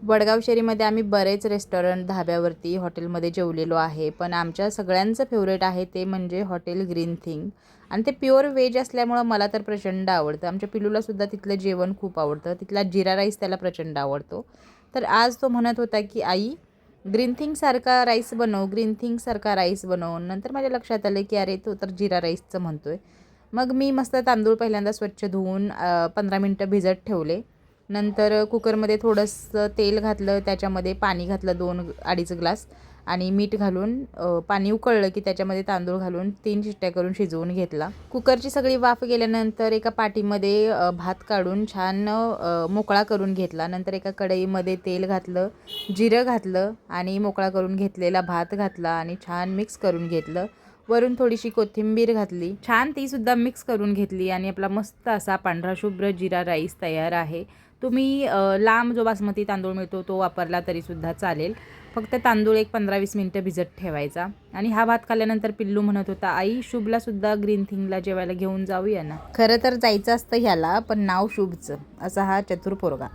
वडगाव शेरीमध्ये आम्ही बरेच रेस्टॉरंट, धाब्यावरती, हॉटेलमध्ये जेवलेलो आहे. पण आमच्या सगळ्यांचं फेवरेट आहे ते म्हणजे हॉटेल ग्रीन थिंग आणि ते प्युअर व्हेज असल्यामुळं मला तर प्रचंड आवडतं. आमच्या पिल्लूलासुद्धा तिथलं जेवण खूप आवडतं. तिथला जीरा राईस त्याला प्रचंड आवडतो. तर आज तो म्हणत होता की आई ग्रीन थिंगसारखा राईस बनव, ग्रीन थिंगसारखा राईस बनव. नंतर माझ्या लक्षात आलं की अरे तो तर जीरा राईसचं म्हणतोय. मग मी मस्त तांदूळ पहिल्यांदा स्वच्छ धुवून 15 मिनटं भिजत ठेवले. नंतर कुकरमध्ये थोडंसं तेल घातलं, त्याच्यामध्ये पाणी घातलं 2-2.5 ग्लास आणि मीठ घालून पाणी उकळलं की त्याच्यामध्ये तांदूळ घालून 3 शिट्ट्या करून शिजवून घेतला. कुकरची सगळी वाफ गेल्यानंतर एका पाटीमध्ये भात काढून छान मोकळा करून घेतला. नंतर एका कढईमध्ये तेल घातलं, जिरं घातलं आणि मोकळा करून घेतलेला भात घातला आणि छान मिक्स करून घेतलं. वरून थोडीशी कोथिंबीर घातली, छान तीसुद्धा मिक्स करून घेतली आणि आपला मस्त असा पांढरा शुभ्र जीरा राईस तयार आहे. तुम्ही लांब जो बासमती तांदूळ मिळतो तो वापरला तरीसुद्धा चालेल. फक्त तांदूळ एक 15-20 मिनटं भिजत ठेवायचा. आणि हा भात खाल्ल्यानंतर पिल्लू म्हणत होता, आई शुभलासुद्धा ग्रीन थिंगला जेवायला घेऊन जाऊया ना. खरं तर जायचं असतं ह्याला, पण नाव शुभचं, असा हा चतुर पोरगा.